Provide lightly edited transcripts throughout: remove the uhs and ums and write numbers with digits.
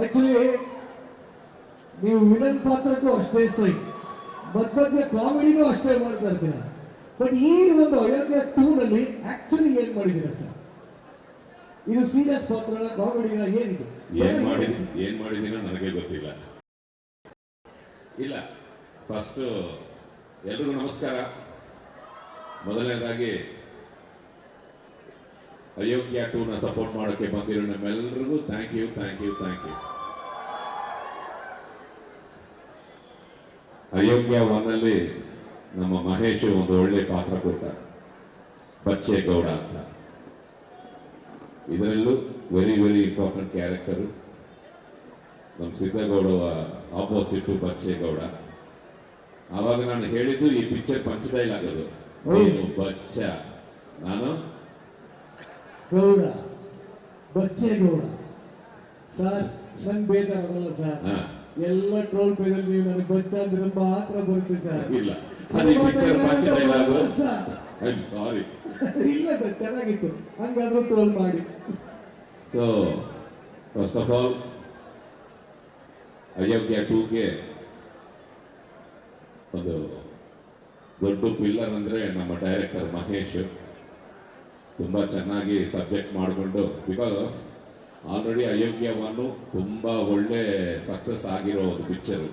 Actually ನೀವು villain ಪಾತ್ರಕ್ಕೂ ಅಷ್ಟೇ ಸೈ, ಮಧ್ಯ ಕಾಮಿಡಿನೂ ಅಷ್ಟೇ ಮಾಡ್ತಾ ಇರ್ತೀರ. ಬಟ್ ಈ ಒಂದು ಅಯೋಗ್ಯ 2 ನಲ್ಲಿ ಆಕ್ಚುಲಿ ಏನ್ ಮಾಡಿದ್ದೀರಾ ಸರ್? ಇದು ಸೀರಿಯಸ್ ಪಾತ್ರ, ಕಾಮಿಡಿನ ಏನಿದೆ? ಏನ್ ಮಾಡಿದೀನೋ ನನಗೆ ಗೊತ್ತಿಲ್ಲ. ಇಲ್ಲ, ಫಸ್ಟ್ ಎಲ್ರಿಗೂ ನಮಸ್ಕಾರ. ಮೊದಲನೇದಾಗಿ ಅಯೋಗ್ಯ 2 ನ ಸಪೋರ್ಟ್ ಮಾಡೋಕ್ಕೆ ಬಂದಿರೋ ನಮ್ಮೆಲ್ಲರಿಗೂ ಥ್ಯಾಂಕ್ ಯು. ಅಯೋಗ್ಯ 1 ನಲ್ಲಿ ನಮ್ಮ ಮಹೇಶ್ ಒಂದು ಒಳ್ಳೆ ಪಾತ್ರ ಕೊಟ್ಟ, ಬಚ್ಚೇಗೌಡ ಅಂತ. ಇದರಲ್ಲೂ ವೆರಿ ಇಂಪಾರ್ಟೆಂಟ್ ಕ್ಯಾರೆಕ್ಟರ್. ನಮ್ಮ ಸಿದ್ದಗೌಡ ಆಪೋಸಿಟ್ ಬಚ್ಚೇಗೌಡ. ಆವಾಗ ನಾನು ಹೇಳಿದ್ದು ಈ ಪಿಕ್ಚರ್ ಪಂಚ ಡೈಲಾಗ್ ಅದು, ನೀನು ಬಚ್ಚ, ನಾನು ಗೌಡ, ಬಚ್ಚೇಗೌಡ. ಸರ್ ನಂಗೆ ಬೇಜಾರಲ್ಲ ಸರ್, ಎಲ್ಲ ಟ್ರೋಲ್ ಪೇಜಲ್ಲಿ ನೀವು ನನಗೆ ಬಚ್ಚ ಅಂದ್ರೆ ಮಾತ್ರ ಬರುತ್ತೆ ಸರ್. ಇಲ್ಲ, ಅದೇ ಪಿಕ್ಚರ್ ಪಂಚ ಡೈಲಾಗ್. I am sorry. ಇಲ್ಲ ಸರ್, ಚೆನ್ನಾಗಿತ್ತು, ಹಂಗಾದ್ರೂ ಟ್ರೋಲ್ ಮಾಡಿ. ಸೊ ಫಸ್ಟ್ ಆಫ್ ಆಲ್ ಅಯೋಗ್ಯ 2ಗೆ ಒಂದು ದೊಡ್ಡ ಪಿಲ್ಲರ್ ಅಂದ್ರೆ ನಮ್ಮ ಡೈರೆಕ್ಟರ್ ಮಹೇಶ್. ತುಂಬಾ ಚೆನ್ನಾಗಿ ಸಬ್ಜೆಕ್ಟ್ ಮಾಡಿಕೊಂಡು, ಬಿಕಾಸ್ ಆಲ್ರೆಡಿ ಅಯೋಗ್ಯ 1 ತುಂಬಾ ಒಳ್ಳೆ ಸಕ್ಸಸ್ ಆಗಿರೋ ಒಂದು ಪಿಕ್ಚರ್.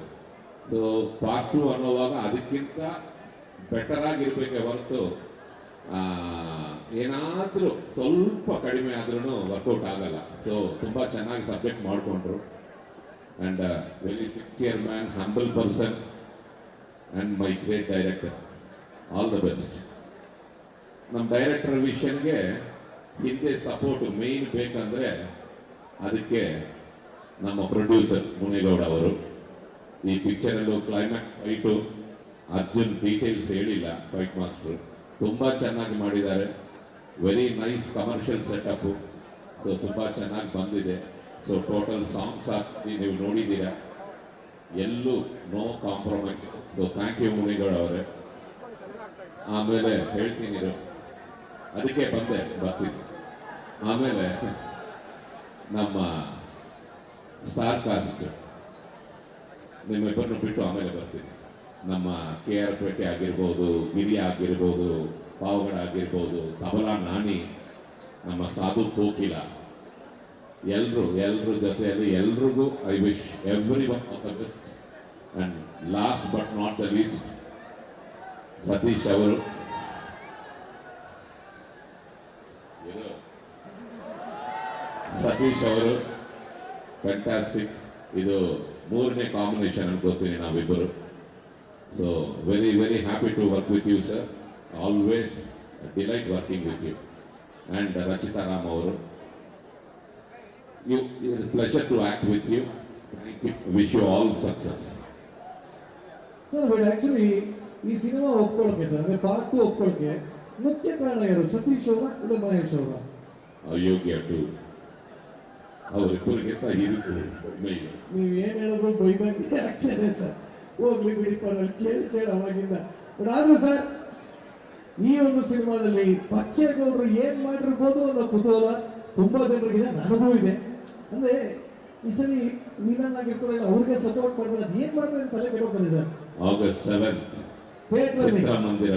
ಸೊ ಪಾರ್ಟ್ 2 ಅನ್ನೋವಾಗ ಅದಕ್ಕಿಂತ ಬೆಟರ್ ಆಗಿರ್ಬೇಕೆ ಹೊರತು ಏನಾದ್ರೂ ಸ್ವಲ್ಪ ಕಡಿಮೆ ಆದ್ರೂ ವರ್ಕೌಟ್ ಆಗಲ್ಲ. ಸೊ ತುಂಬಾ ಚೆನ್ನಾಗಿ ಸಬ್ಜೆಕ್ಟ್ ಮಾಡಿಕೊಂಡ್ರು. And very sincere man, humble person and my great director. All the best. ನಮ್ಮ ಡೈರೆಕ್ಟರ್ ವಿಷನ್ಗೆ ಹಿಂದೆ ಸಪೋರ್ಟ್ ಮೇನ್ ಬೇಕಂದ್ರೆ ಅದಕ್ಕೆ ನಮ್ಮ ಪ್ರೊಡ್ಯೂಸರ್ ಮುನೇಗೌಡ ಅವರು. ಈ ಪಿಕ್ಚರಲ್ಲೂ ಕ್ಲೈಮ್ಯಾಕ್ಸ್ ಫೈಟು ಅರ್ಜುನ್ ಡೀಟೇಲ್ಸ್ ಹೇಳಿಲ್ಲ, ಫೈಟ್ ಮಾಸ್ಟರ್ ತುಂಬಾ ಚೆನ್ನಾಗಿ ಮಾಡಿದ್ದಾರೆ. Very nice commercial setup. So ತುಂಬಾ ಚೆನ್ನಾಗಿ ಬಂದಿದೆ. ಸೊ ಟೋಟಲ್ ಸಾಂಗ್ಸ್ ನೀವು ನೋಡಿದ್ದೀರಾ, ಎಲ್ಲೂ no compromise. So thank you Munegowda ಅವರೇ. ಆಮೇಲೆ ಹೇಳ್ತೀನಿ, ಅದಕ್ಕೆ ಬರ್ತೀನಿ. ಆಮೇಲೆ ನಮ್ಮ ಸ್ಟಾರ್ ಕಾಸ್ಟ್ ನಿಮ್ಮಿಬ್ಬರನ್ನು ಬಿಟ್ಟು ಆಮೇಲೆ ಬರ್ತೀನಿ. ನಮ್ಮ KR ಪೇಟೆ ಆಗಿರ್ಬೋದು, ಗಿರಿ ಆಗಿರ್ಬೋದು, ಪಾವಗಡ ಆಗಿರ್ಬೋದು, ತಬಲಾ ನಾಣಿ, ನಮ್ಮ ಸಾಧು ಕೋಕಿಲ, ಎಲ್ರ ಜೊತೆಯಲ್ಲಿ ಎಲ್ರಿಗೂ I wish every one of the best. And last but not the least Satish ಅವರು. ಫ್ಯಾಂಟಾಸ್ಟಿಕ್. ಇದು 3ನೇ ಕಾಂಬಿನೇಷನ್ ಅನ್ಕೋತೀನಿ ನಾವಿಬ್ಬರು. So very happy to work with you sir. Always delight working with you. And Rachita Ram ಅವರು, it's pleasure to act with you. Wish you all success. Sir actually ಈ cinema ಒಪ್ಕೊಳ್ಳೋಕೆ sir, ಅಂದ್ರೆ part 2 ಒಪ್ಕೊಳ್ಳೋಕೆ ಮುಖ್ಯ ಕಾರಣ ಯಾರು? ಸತೀಶ್ ಅವರ ಇಲ್ಲ ಮಹೇಶ್ ಅವರ? ಅಯೋಗ್ಯ 2 ಅವರಿಬ್ಬರಿಗಿಂತ ನೀವು ಏನ್ ಹೇಳಿದ್ರು ಬೈಬಂಗೆ ಆಗ್ತದೆ ಸರ್. ಹೋಗ್ಲಿ ಬಿಡಿ, ಪರವಾಗಿ ಕೇಳಿ ಅವಾಗಿಂದ. ಬಟ್ ಆದ್ರೂ ಸರ್, ಈ ಒಂದು ಸಿನಿಮಾದಲ್ಲಿ ಬಚ್ಚೇಗೌಡರು ಏನ್ ಮಾಡಿರ್ಬೋದು ಅನ್ನೋ ಕುತೂಹಲ ತುಂಬಾ ಜನರಿಗಿದೆ, ನನಗೂ ಇದೆ. ಅಂದ್ರೆ ಈ ಸಲ ವಿಲನ್ ಆಗಿರ್ತಾರೆ, ಅವ್ರಿಗೆ ಸಪೋರ್ಟ್ ಮಾಡ್ತಾರೆ, ಏನ್ ಮಾಡ್ತಾರೆ ಅಂತ ತಲೆ ಕೆಡೋಕೆ ಸರ್. August 7th ಚಿತ್ರಮಂದಿರ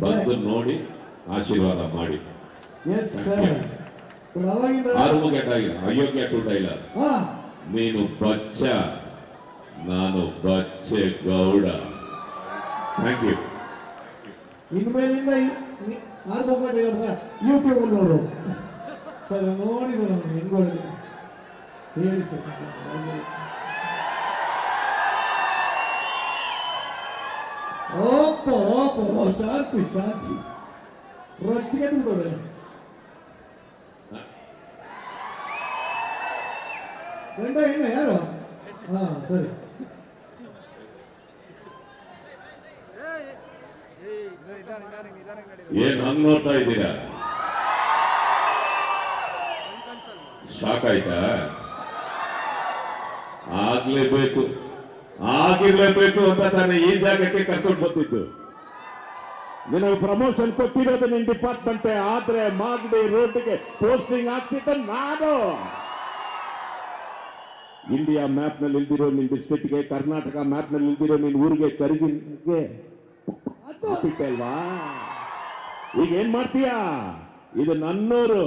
ಬಂದು ನೋಡಿ ಆಶೀರ್ವಾದ ಮಾಡಿ. ಅಯೋಗ್ಯ 2 ಡೈಲಾಗ್, ನೀನು ಬಚ್ಚ, ನಾನು ಬಚ್ಚೇಗೌಡ. Thank you. ಇನ್ಮೇಲಿಂದ ಯೂಟ್ಯೂಬ್ ಅಲ್ಲಿ ನೋಡು ಸರ್, ನೋಡಿದ್ರು ನಮ್ಗೆ ಹೆಂಗೋಳಿದೆ ಹೇಳಿ ಸರ್. ಓಪ್ಪ ಶಾಂತಿ ರೊಚ್ಚಿಗೆ ತುಂಬೋರೆ. ಗಂಡ ಹೆಣ್ಣ ಯಾರು? ಹಾ ಸರಿ. ಏನ್ ಹಂಗ್ ನೋಡ್ತಾ ಇದ್ದೀರಾ? ಶಾಕ್ ಆಯ್ತಾ? ಆಗಿರ್ಲೇಬೇಕು ಅಂತ ತಾನೇ ಈ ಜಾಗಕ್ಕೆ ಕರ್ಕೊಂಡು ಬಂದಿದ್ದು. ನಿನಗೆ ಪ್ರಮೋಷನ್ ಕೊಟ್ಟಿರೋದು ನಿನ್ ಡಿಪಾರ್ಟ್ಮೆಂಟ್, ಆದ್ರೆ ಮಾಗಡಿ ರೋಡ್ಗೆ ಪೋಸ್ಟಿಂಗ್ ಆಗ್ತಿದ್ದ ನಾನು. ಇಂಡಿಯಾ ಮ್ಯಾಪ್ ನಲ್ಲಿ ಇಲ್ದಿರೋ ನಿನ್ ಡಿಸ್ಟ್ರಿಕ್ಟ್ಗೆ, ಕರ್ನಾಟಕ ಮ್ಯಾಪ್ ನಲ್ಲಿ ಇಲ್ದಿರೋ ನಿನ್ ಊರಿಗೆ, ಕರಿಗಿನ್ಗೆ ಅಲ್ವಾ? ಈಗ ಏನ್ ಮಾಡ್ತೀಯಾ? ಇದು ನನ್ನೂರು,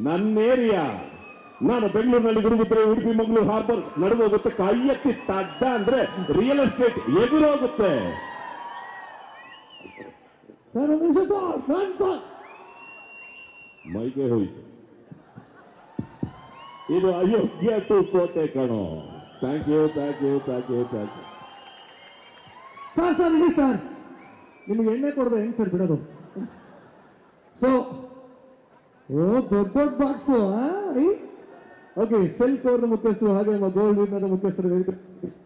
ನನ್ನ ಏರಿಯಾ. ನಾನು ಬೆಂಗಳೂರಿನಲ್ಲಿ ಗುರುಗುದ್ರೆ ಉಡುಪಿ ಮಂಗಳೂರು ಹಾರ್ಬರ್ ನಡೆದೋಗುತ್ತೆ. ಕೈ ಎತ್ತಿ ತಡ್ಡ ಅಂದ್ರೆ ರಿಯಲ್ ಎಸ್ಟೇಟ್ ಎದುರೋಗುತ್ತೆ. ಸರ್ ಒಂದು ನಿಮಿಷ ಸರ್, ನಾನ್ ಸರ್. ಮೈಗೆ ಹೋಯ್ತು. ಇದು ಅಯೋಗ್ಯ ಟು ಕೋಟೆ ಕಣೋ. Thank you. ಸರ್ ಇಡಿ ಸರ್, ನಿಮಗೆ ಎಣ್ಣೆ ಕೊಡೋದು ಹೆಂಗ್ ಸರ್ ಬಿಡೋದು? ಸೊ ದೊಡ್ಡ ಬಾಕ್ಸು. ಓಕೆ, ಸೆಲ್ಫ್ ಅವ್ರನ್ನ ಮುಖ್ಯಸ್ಥರು ಹಾಗೆ ನಮ್ಮ ಗೋಲ್ಡ್ ವಿನ್ನರ್ ಮುಖ್ಯಸ್ಥರು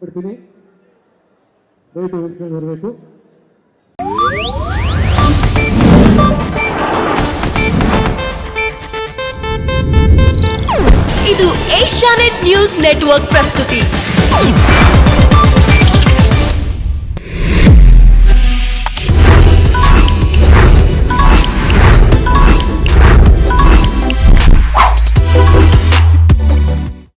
ಬಿಡ್ತೀನಿ. ದಯವಿಟ್ಟು ಬರಬೇಕು. ಇದು ಏಷ್ಯಾನೆಟ್ ನ್ಯೂಸ್ ನೆಟ್ವರ್ಕ್ ಪ್ರಸ್ತುತಿ.